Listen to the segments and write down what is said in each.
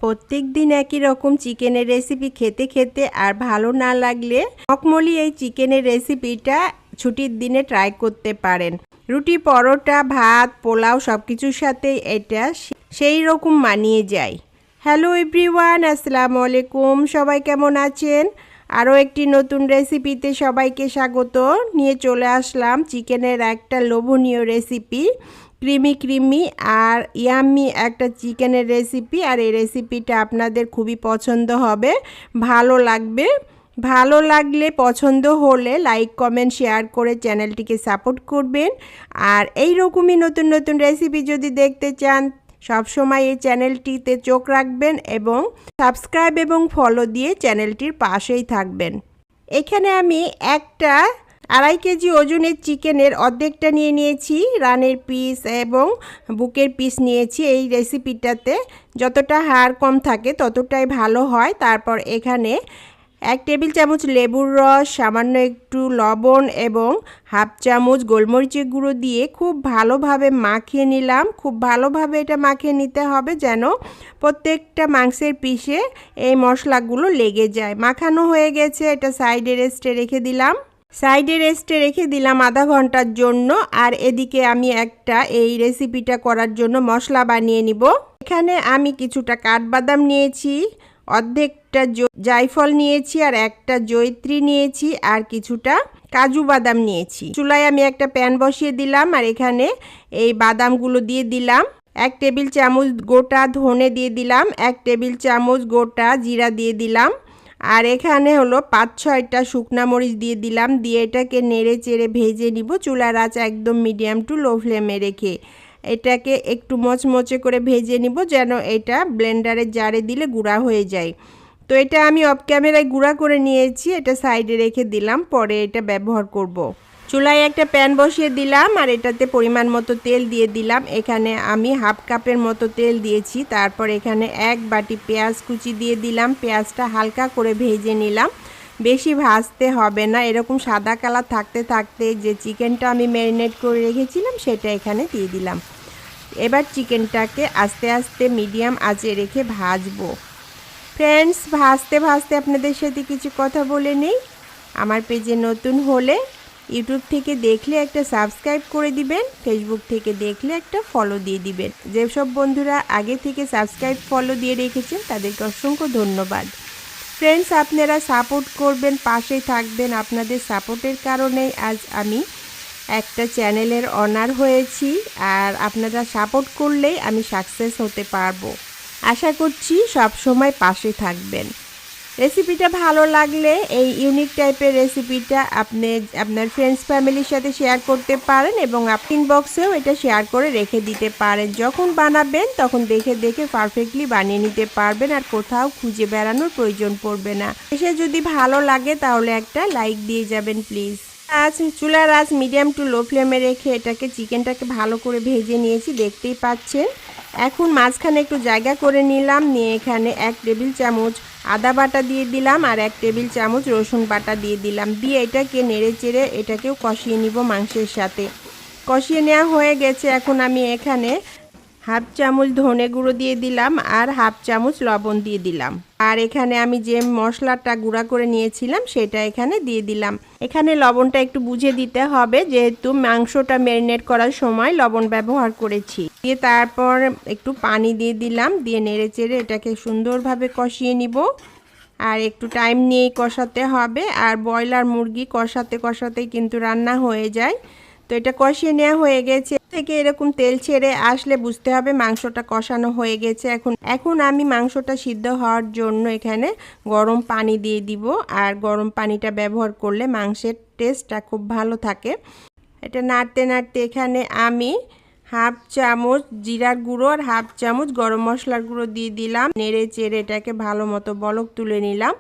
প্রত্যেকদিন একই রকম চিকেনের রেসিপি খেতে খেতে আর ভালো না লাগলে মখমলি এই চিকেনের রেসিপিটা ছুটির দিনে ট্রাই করতে পারেন। রুটি, পরোটা, ভাত, পোলাও সব কিছুর সাথে এটা সেই রকম মানিয়ে যায়। হ্যালো এভরিওয়ান, আসসালামু আলাইকুম। সবাই কেমন আছেন? আরও একটি নতুন রেসিপিতে সবাইকে স্বাগত। নিয়ে চলে আসলাম চিকেনের একটা লোভনীয় রেসিপি, ক্রিমি আর ইয়াম্মি একটা চিকেনের রেসিপি। আর এই রেসিপিটা আপনাদের খুবই পছন্দ হবে, ভালো লাগবে। ভালো লাগলে, পছন্দ হলে লাইক, কমেন্ট, শেয়ার করে চ্যানেলটিকে সাপোর্ট করবেন। আর এই রকমই নতুন নতুন রেসিপি যদি দেখতে চান, সবসময় এই চ্যানেলটিতে চোখ রাখবেন এবং সাবস্ক্রাইব এবং ফলো দিয়ে চ্যানেলটির পাশেই থাকবেন। এখানে আমি একটা 2.5 কেজি ওজনের চিকেনের অর্ধেকটা নিয়ে নিয়েছি। রানের পিস এবং বুকের পিস নিয়েছি। এই রেসিপিটাতে যতটা হাড় কম থাকে ততটাই ভালো হয়। তারপর এখানে 1 টেবিল চামচ লেবুর রস, সামান্য একটু লবণ এবং 1/2 চামচ গোলমরিচের গুঁড়ো দিয়ে খুব ভালোভাবে মাখিয়ে নিলাম। খুব ভালোভাবে এটা মাখিয়ে নিতে হবে যেন প্রত্যেকটা মাংসের পিসে এই মশলাগুলো লেগে যায়। মাখানো হয়ে গেছে, এটা সাইডে রেস্টে রেখে দিলাম। আধা ঘন্টার জন্য। আর এদিকে আমি একটা এই রেসিপিটা করার জন্য মশলা বানিয়ে নিব। এখানে আমি কিছুটা কাঠবাদাম নিয়েছি, অর্ধেকটা জায়ফল নিয়েছি, আর একটা জয়িত্রী নিয়েছি, আর কিছুটা কাজু বাদাম নিয়েছি। চুলায় আমি একটা প্যান বসিয়ে দিলাম আর এখানে এই বাদামগুলো দিয়ে দিলাম। 1 টেবিল চামচ গোটা ধনে দিয়ে দিলাম, 1 টেবিল চামচ গোটা জিরা দিয়ে দিলাম, আর এখানে হলো 5-6টা শুকনা মরিচ দিয়ে দিলাম। দিয়ে এটাকে নেড়ে চেড়ে ভেজে নিব। চুলার আঁচ একদম মিডিয়াম টু লো ফ্লেমে রেখে এটাকে একটু মচমচে করে ভেজে নিব যেন এটা ব্লেন্ডারের জারে দিলে গুঁড়া হয়ে যায়। তো এটা আমি অফ ক্যামেরায় গুঁড়া করে নিয়েছি, এটা সাইডে রেখে দিলাম, পরে এটা ব্যবহার করব। চুলায় একটা প্যান বসিয়ে দিলাম আর এটাতে পরিমাণ মতো তেল দিয়ে দিলাম। এখানে আমি 1/2 কাপের মতো তেল দিয়েছি। তারপর এখানে 1 বাটি পেঁয়াজ কুচি দিয়ে দিলাম। পেঁয়াজটা হালকা করে ভেজে নিলাম, বেশি ভাজতে হবে না। এরকম সাদা কালার থাকতে থাকতে যে চিকেনটা আমি ম্যারিনেট করে রেখেছিলাম সেটা এখানে দিয়ে দিলাম। এবার চিকেনটাকে আস্তে আস্তে মিডিয়াম আঁচে রেখে ভাজবো। ফ্রেন্ডস, ভাজতে ভাজতে আপনাদের সাথে কিছু কথা বলে নেই। আমার পেজে নতুন হলে ইউটিউব থেকে দেখলে একটা সাবস্ক্রাইব করে দিবেন, ফেসবুক থেকে দেখলে একটা ফলো দিয়ে দিবেন। যেসব বন্ধুরা আগে থেকে সাবস্ক্রাইব ফলো দিয়ে রেখেছেন তাদেরকে অসংখ্য ধন্যবাদ। ফ্রেন্ডস, আপনারা সাপোর্ট করবেন, পাশে থাকবেন। আপনাদের সাপোর্টের কারণেই আজ আমি একটা চ্যানেলের অনার হয়েছি। আর আপনারা সাপোর্ট করলেই আমি সাকসেস হতে পারবো। আশা করছি সব সময় পাশে থাকবেন। রেসিপিটা ভালো লাগলে এই ইউনিক টাইপের রেসিপিটা আপনি আপনার ফ্রেন্ডস ফ্যামিলির সাথে শেয়ার করতে পারেন এবং আপনি ইনবক্সেও এটা শেয়ার করে রেখে দিতে পারেন। যখন বানাবেন তখন দেখে দেখে পারফেক্টলি বানিয়ে নিতে পারবেন আর কোথাও খুঁজে বেড়ানোর প্রয়োজন পড়বে না। এসে যদি ভালো লাগে তাহলে একটা লাইক দিয়ে যাবেন প্লিজ। চুলার আঁচ মিডিয়াম টু লো ফ্লেমে রেখে চিকেনটাকে ভালো করে ভেজে নিয়েছি, দেখতেই পাচ্ছেন। এখন মাঝখানে একটু জায়গা করে নিলাম, নিয়ে এখানে 1 টেবিল চামচ আদা বাটা দিয়ে দিলাম আর 1 টেবিল চামচ রসুন বাটা দিয়ে দিলাম। দিয়ে এটাকে নেড়ে চেড়ে এটাকেও কষিয়ে নিব মাংসের সাথে। কষিয়ে নেওয়া হয়ে গেছে। এখন আমি এখানে 1/2 চামচ ধনে গুঁড়ো দিয়ে দিলাম আর 1/2 চামচ লবণ দিয়ে দিলাম। আর এখানে আমি যে মশলাটা গুঁড়া করে নিয়েছিলাম সেটা এখানে দিয়ে দিলাম। এখানে লবণটা একটু বুঝে দিতে হবে যেহেতু মাংসটা ম্যারিনেট করার সময় লবণ ব্যবহার করেছি। দিয়ে তারপর একটু পানি দিয়ে দিলাম, দিয়ে নেড়ে চেড়ে এটাকে সুন্দরভাবে কষিয়ে নিব। আর একটু টাইম নিয়েই কষাতে হবে। আর ব্রয়লার মুরগি কষাতে কষাতেই কিন্তু রান্না হয়ে যায়। তো এটা কষিয়ে নেওয়া হয়ে গেছে। থেকে এরকম তেল ছেড়ে আসলে বুঝতে হবে মাংসটা কষানো হয়ে গেছে। এখন আমি মাংসটা সিদ্ধ হওয়ার জন্য এখানে গরম পানি দিয়ে দিব। আর গরম পানিটা ব্যবহার করলে মাংসের টেস্টটা খুব ভালো থাকে। এটা নাড়তে নাড়তে এখানে আমি 1/2 চামচ জিরার গুঁড়ো আর 1/2 চামচ গরম মশলার গুঁড়ো দিয়ে দিলাম। নেড়ে চেড়ে এটাকে ভালো মতো বলক তুলে নিলাম।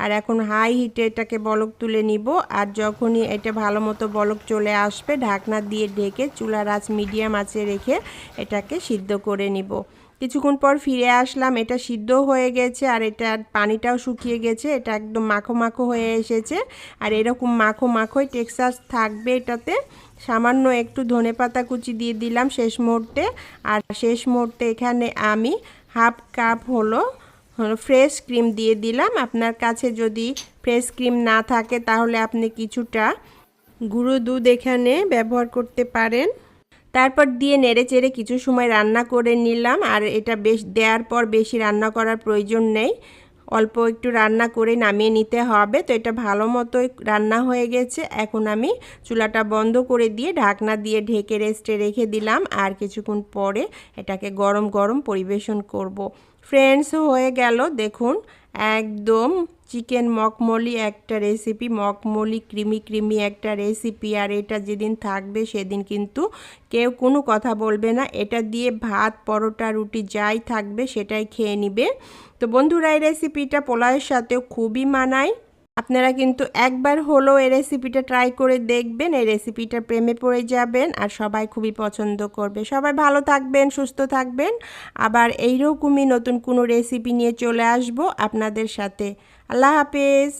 আর এখন হাই হিটে এটাকে বলক তুলে নিব। আর যখনই এটা ভালো মতো বলক চলে আসবে ঢাকনা দিয়ে ঢেকে চুলার আঁচ মিডিয়াম আঁচে রেখে এটাকে সিদ্ধ করে নিব। কিছুক্ষণ পর ফিরে আসলাম, এটা সিদ্ধ হয়ে গেছে আর এটার পানিটাও শুকিয়ে গেছে। এটা একদম মাখো মাখো হয়ে এসেছে। আর এরকম মাখো মাখোই টেক্সচার থাকবে এটাতে। সামান্য একটু ধনেপাতা কুচি দিয়ে দিলাম শেষ মুহূর্তে। আর শেষ মুহূর্তে এখানে আমি 1/2 কাপ হলো হলো ফ্রেশ ক্রিম দিয়ে দিলাম। আপনার কাছে যদি ফ্রেশ ক্রিম না থাকে তাহলে আপনি কিছুটা গুঁড়ো দুধ এখানে ব্যবহার করতে পারেন। তারপর দিয়ে নেড়েচেড়ে কিছু সময় রান্না করে নিলাম। আর এটা দেওয়ার পর বেশি রান্না করার প্রয়োজন নেই, অল্প একটু রান্না করে নামিয়ে নিতে হবে। তো এটা ভালো মতোই রান্না হয়ে গেছে। এখন আমি চুলাটা বন্ধ করে দিয়ে ঢাকনা দিয়ে ঢেকে রেস্টে রেখে দিলাম। আর কিছুক্ষণ পরে এটাকে গরম গরম পরিবেশন করব। ফ্রেন্ডস, হয়ে গেল দেখুন, একদম চিকেন মখমলি একটা রেসিপি, মখমলি ক্রিমি ক্রিমি একটা রেসিপি। আর এটা যেদিন থাকবে সেদিন কিন্তু কেউ কোনো কথা বলবে না। এটা দিয়ে ভাত, পরোটা, রুটি যাই থাকবে সেটাই খেয়ে নিবে। তো বন্ধুরা, এই রেসিপিটা পোলাওয়ের সাথেও খুবই মানায়। আপনারা কিন্তু একবার হলেও এই রেসিপিটা ট্রাই করে দেখবেন, এই রেসিপিটা প্রেমে পড়ে যাবেন আর সবাই খুবই পছন্দ করবে। সবাই ভালো থাকবেন, সুস্থ থাকবেন। আবার এইরকমই নতুন কোনো রেসিপি নিয়ে চলে আসব আপনাদের সাথে। আল্লাহ হাফেজ।